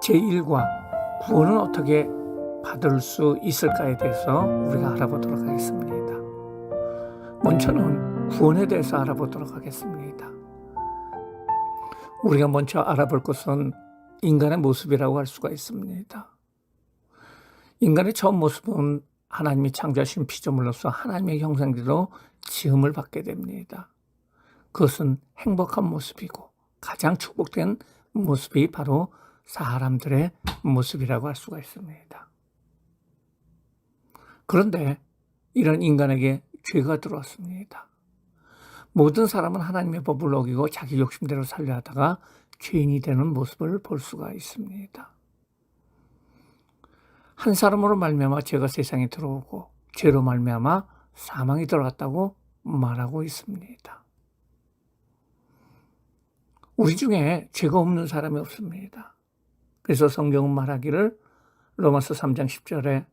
제1과 구원은 어떻게 받을 수 있을까에 대해서 우리가 알아보도록 하겠습니다. 먼저는 구원에 대해서 알아보도록 하겠습니다. 우리가 먼저 알아볼 것은 인간의 모습이라고 할 수가 있습니다. 인간의 처음 모습은 하나님이 창조하신 피조물로서 하나님의 형상대로 지음을 받게 됩니다. 그것은 행복한 모습이고 가장 축복된 모습이 바로 사람들의 모습이라고 할 수가 있습니다. 그런데 이런 인간에게 죄가 들어왔습니다. 모든 사람은 하나님의 법을 어기고 자기 욕심대로 살려 하다가 죄인이 되는 모습을 볼 수가 있습니다. 한 사람으로 말미암아 죄가 세상에 들어오고 죄로 말미암아 사망이 들어갔다고 말하고 있습니다. 우리 중에 죄가 없는 사람이 없습니다. 그래서 성경은 말하기를 로마서 3장 10절에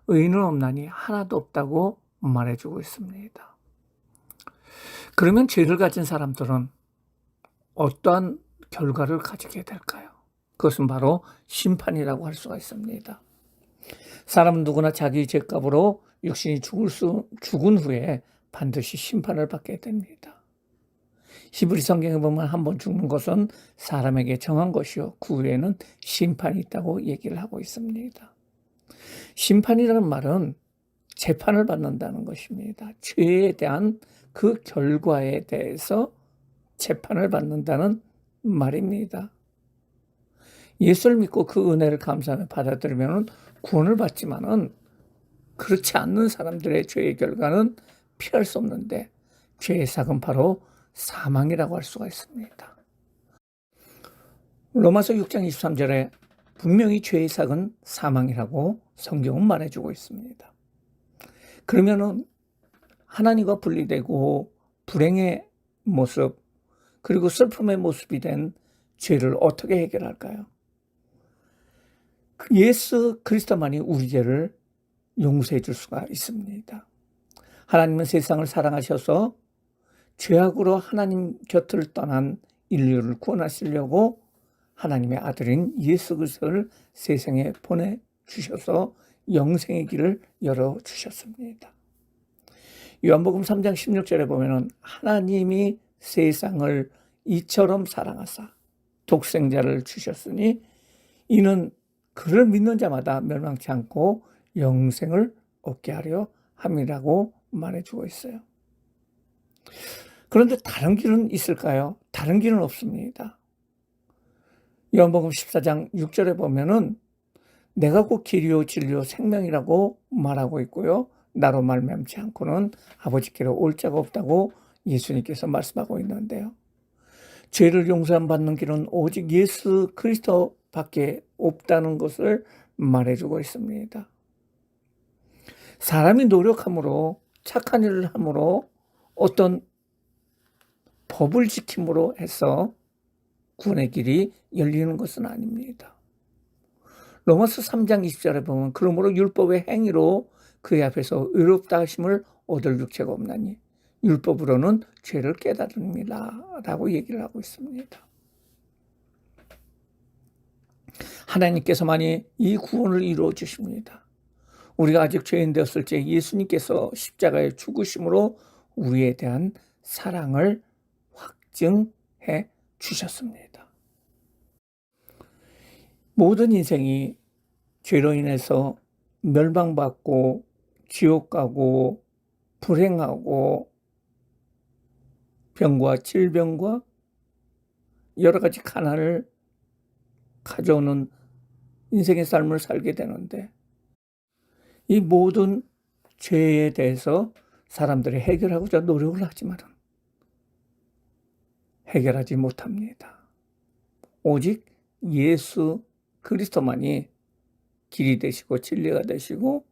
의인은 없나니 하나도 없다고 말해주고 있습니다. 그러면 죄를 가진 사람들은 어떠한 결과를 가지게 될까요? 그것은 바로 심판이라고 할 수가 있습니다. 사람은 누구나 자기 죄값으로 육신이 죽은 후에 반드시 심판을 받게 됩니다. 히브리 성경에 보면 한 번 죽는 것은 사람에게 정한 것이요 그 후에는 심판이 있다고 얘기를 하고 있습니다. 심판이라는 말은 재판을 받는다는 것입니다. 죄에 대한 그 결과에 대해서 재판을 받는다는 말입니다. 예수를 믿고 그 은혜를 감사하며 받아들이면 구원을 받지만은 그렇지 않는 사람들의 죄의 결과는 피할 수 없는데 죄의 삭은 바로 사망이라고 할 수가 있습니다. 로마서 6장 23절에 분명히 죄의 삭은 사망이라고 성경은 말해주고 있습니다. 그러면은 하나님과 분리되고 불행의 모습 그리고 슬픔의 모습이 된 죄를 어떻게 해결할까요? 예수 그리스도만이 우리 죄를 용서해 줄 수가 있습니다. 하나님은 세상을 사랑하셔서 죄악으로 하나님 곁을 떠난 인류를 구원하시려고 하나님의 아들인 예수 그리스도를 세상에 보내주셔서 영생의 길을 열어주셨습니다. 요한복음 3장 16절에 보면 하나님이 세상을 이처럼 사랑하사 독생자를 주셨으니 이는 그를 믿는 자마다 멸망치 않고 영생을 얻게 하려 함이라고 말해주고 있어요. 그런데 다른 길은 있을까요? 다른 길은 없습니다. 요한복음 14장 6절에 보면은 내가 곧 길이요 진리요 생명이라고 말하고 있고요. 나로 말미암지 않고는 아버지께로 올 자가 없다고 예수님께서 말씀하고 있는데요. 죄를 용서받는 길은 오직 예수 그리스도밖에 없다는 것을 말해주고 있습니다. 사람이 노력함으로 착한 일을 함으로 어떤 법을 지킴으로 해서 구원의 길이 열리는 것은 아닙니다. 로마서 3장 20절에 보면 그러므로 율법의 행위로 그의 앞에서 의롭다 하심을 얻을 육체가 없나니 율법으로는 죄를 깨달음이라 라고 얘기를 하고 있습니다. 하나님께서만이 이 구원을 이루어 주십니다. 우리가 아직 죄인 되었을 때 예수님께서 십자가에 죽으심으로 우리에 대한 사랑을 확증해 주셨습니다. 모든 인생이 죄로 인해서 멸망받고 지옥 가고 불행하고 병과 질병과 여러 가지 가난을 가져오는 인생의 삶을 살게 되는데 이 모든 죄에 대해서 사람들이 해결하고자 노력을 하지만 해결하지 못합니다. 오직 예수 그리스도만이 길이 되시고 진리가 되시고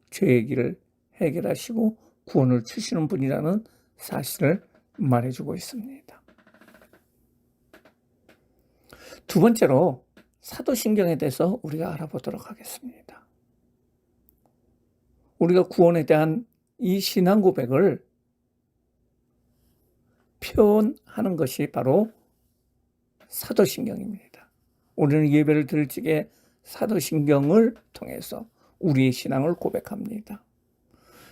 죄의 길을 해결하시고 구원을 주시는 분이라는 사실을 말해주고 있습니다. 두 번째로 사도신경에 대해서 우리가 알아보도록 하겠습니다. 우리가 구원에 대한 이 신앙 고백을 표현하는 것이 바로 사도신경입니다. 우리는 예배를 드릴 적에 사도신경을 통해서 우리의 신앙을 고백합니다.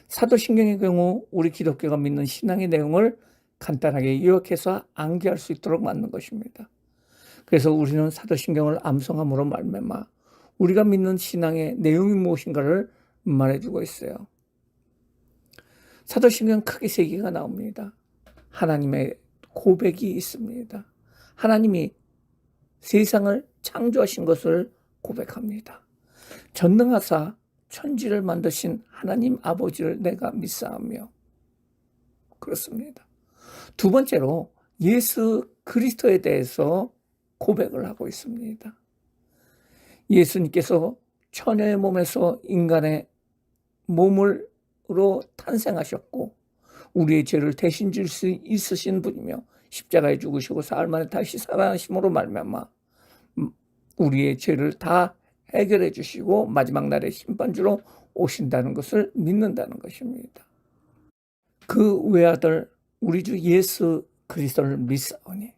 사도신경의 경우 우리 기독교가 믿는 신앙의 내용을 간단하게 요약해서 암기할 수 있도록 만든 것입니다. 그래서 우리는 사도신경을 암송함으로 말미암아 우리가 믿는 신앙의 내용이 무엇인가를 말해주고 있어요. 사도신경 크게 세 개가 나옵니다. 하나님의 고백이 있습니다. 하나님이 세상을 창조하신 것을 고백합니다. 전능하사 천지를 만드신 하나님 아버지를 내가 믿사오며, 그렇습니다. 두 번째로 예수 그리스도에 대해서 고백을 하고 있습니다. 예수님께서 처녀의 몸에서 인간의 몸으로 탄생하셨고 우리의 죄를 대신 질 수 있으신 분이며 십자가에 죽으시고 사흘 만에 다시 살아나심으로 말미암아 우리의 죄를 다 해결해 주시고 마지막 날에 심판주로 오신다는 것을 믿는다는 것입니다. 그 외아들 우리 주 예수 그리스도를 믿사오니,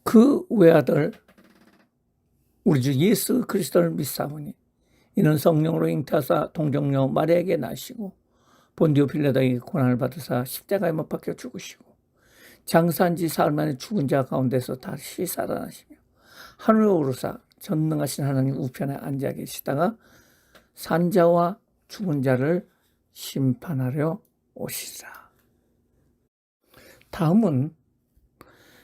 그 외아들 우리 주 예수 그리스도를 믿사오니 이는 성령으로 잉태하사 동정녀 마리아에게 나시고 본디오 빌라도에게 고난을 받으사 십자가에 못 박혀 죽으시고 장사한 지 사흘 만에 죽은 자 가운데서 다시 살아나시며 하늘로 오르사 전능하신 하나님 우편에 앉아 계시다가 산자와 죽은 자를 심판하려 오시리라. 다음은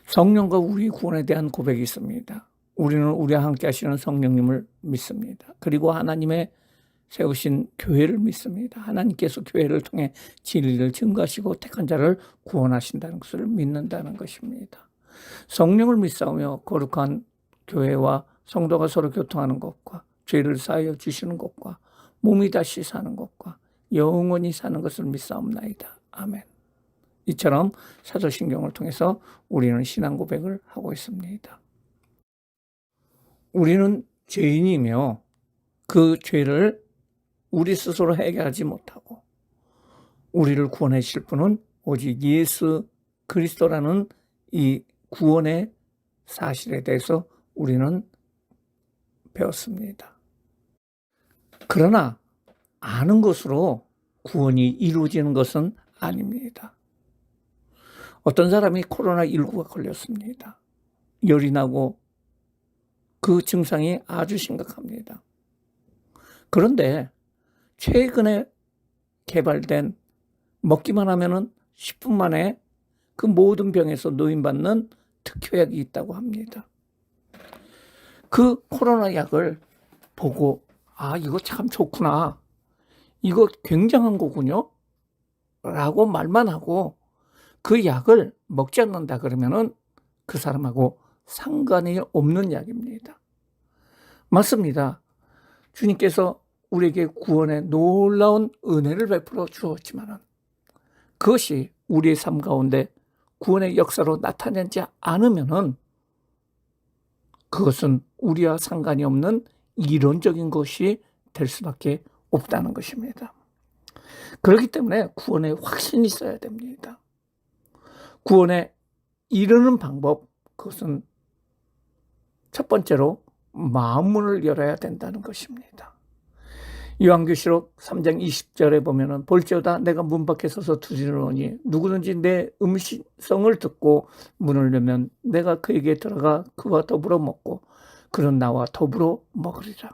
성령과 우리 구원에 대한 고백이 있습니다. 우리는 우리와 함께 하시는 성령님을 믿습니다. 그리고 하나님의 세우신 교회를 믿습니다. 하나님께서 교회를 통해 진리를 증거하시고 택한 자를 구원하신다는 것을 믿는다는 것입니다. 성령을 믿사오며 거룩한 교회와 성도가 서로 교통하는 것과 죄를 사하여 주시는 것과 몸이 다시 사는 것과 영원히 사는 것을 믿사옵나이다. 아멘. 이처럼 사도신경을 통해서 우리는 신앙 고백을 하고 있습니다. 우리는 죄인이며 그 죄를 우리 스스로 해결하지 못하고 우리를 구원해 주실 분은 오직 예수 그리스도라는 이 구원의 사실에 대해서 우리는 배웠습니다. 그러나 아는 것으로 구원이 이루어지는 것은 아닙니다. 어떤 사람이 코로나19가 걸렸습니다. 열이 나고 그 증상이 아주 심각합니다. 그런데 최근에 개발된 먹기만 하면은 10분 만에 그 모든 병에서 노인받는 특효약이 있다고 합니다. 그 코로나 약을 보고 이거 참 좋구나, 이거 굉장한 거군요 라고 말만 하고 그 약을 먹지 않는다 그러면은 그 사람하고 상관이 없는 약입니다. 맞습니다. 주님께서 우리에게 구원의 놀라운 은혜를 베풀어 주었지만 그것이 우리의 삶 가운데 구원의 역사로 나타나지 않으면은 그것은 우리와 상관이 없는 이론적인 것이 될 수밖에 없다는 것입니다. 그렇기 때문에 구원에 확신이 있어야 됩니다. 구원에 이르는 방법, 그것은 첫 번째로 마음 문을 열어야 된다는 것입니다. 요한계시록 3장 20절에 보면은 볼지어다 내가 문 밖에 서서 두드리노니 누구든지 내 음성을 듣고 문을 열면 내가 그에게 들어가 그와 더불어 먹고 그는 나와 더불어 먹으리라.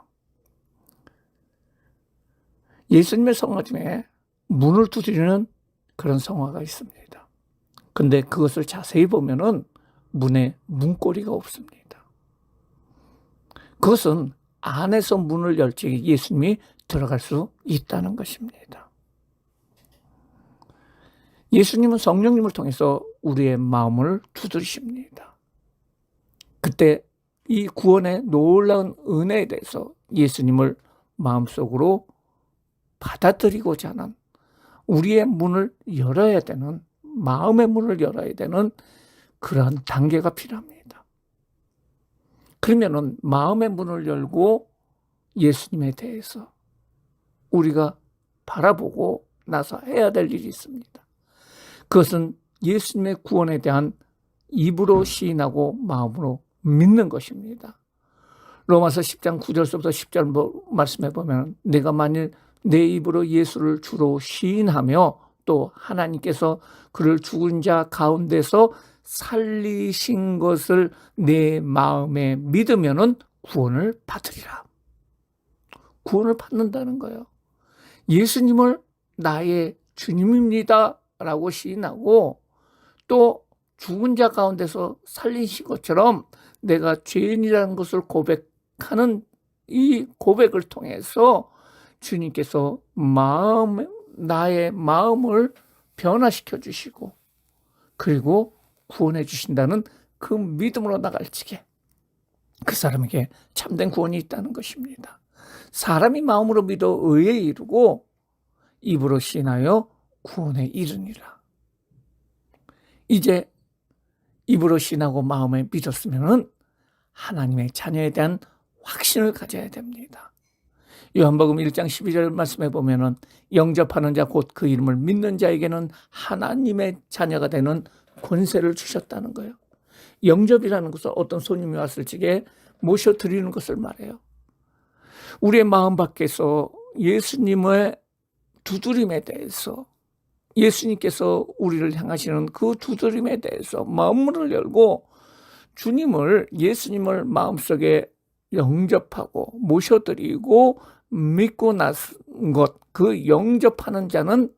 예수님의 성화 중에 문을 두드리는 그런 성화가 있습니다. 근데 그것을 자세히 보면은 문에 문고리가 없습니다. 그것은 안에서 문을 열 적에 예수님이 들어갈 수 있다는 것입니다. 예수님은 성령님을 통해서 우리의 마음을 두드리십니다. 그때 이 구원의 놀라운 은혜에 대해서 예수님을 마음속으로 받아들이고자 하는 우리의 문을 열어야 되는, 마음의 문을 열어야 되는 그러한 단계가 필요합니다. 그러면은 마음의 문을 열고 예수님에 대해서 우리가 바라보고 나서 해야 될 일이 있습니다. 그것은 예수님의 구원에 대한 입으로 시인하고 마음으로 믿는 것입니다. 로마서 10장 9절서부터 10절 말씀해 보면 내가 만일 내 입으로 예수를 주로 시인하며 또 하나님께서 그를 죽은 자 가운데서 살리신 것을 내 마음에 믿으면은 구원을 받으리라. 구원을 받는다는 거예요. 예수님을 나의 주님입니다 라고 시인하고 또 죽은 자 가운데서 살리신 것처럼 내가 죄인이라는 것을 고백하는 이 고백을 통해서 주님께서 나의 마음을 변화시켜 주시고 그리고 구원해 주신다는 그 믿음으로 나갈지게 그 사람에게 참된 구원이 있다는 것입니다. 사람이 마음으로 믿어 의에 이르고 입으로 시인하여 구원에 이르니라. 이제 입으로 시인하고 마음에 믿었으면 하나님의 자녀에 대한 확신을 가져야 됩니다. 요한복음 1장 12절 말씀해 보면은 영접하는 자 곧 그 이름을 믿는 자에게는 하나님의 자녀가 되는 권세를 주셨다는 거예요. 영접이라는 것은 어떤 손님이 왔을 적에 모셔드리는 것을 말해요. 우리의 마음 밖에서 예수님의 두드림에 대해서 예수님께서 우리를 향하시는 그 두드림에 대해서 마음문을 열고 예수님을 마음속에 영접하고 모셔드리고 믿고 나선 것, 그 영접하는 자는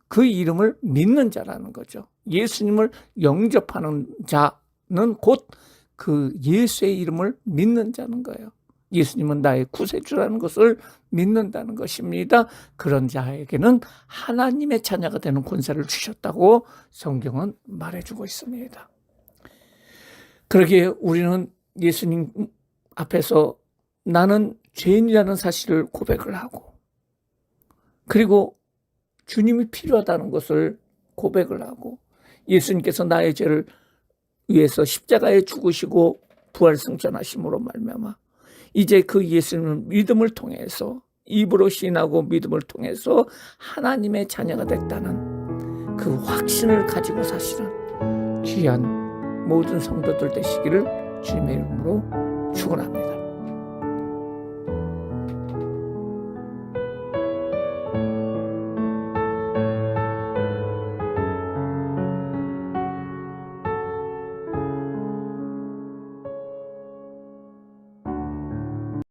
그 이름을 믿는 자라는 거죠. 예수님을 영접하는 자는 곧 그 예수의 이름을 믿는 자는 거예요. 예수님은 나의 구세주라는 것을 믿는다는 것입니다. 그런 자에게는 하나님의 자녀가 되는 권세를 주셨다고 성경은 말해주고 있습니다. 그러기에 우리는 예수님 앞에서 나는 죄인이라는 사실을 고백을 하고 그리고 주님이 필요하다는 것을 고백을 하고 예수님께서 나의 죄를 위해서 십자가에 죽으시고 부활승천하심으로 말미암아 이제 그 예수님을 믿음을 통해서 입으로 시인하고 믿음을 통해서 하나님의 자녀가 됐다는 그 확신을 가지고 사시는 귀한 모든 성도들 되시기를 주님의 이름으로 축원합니다.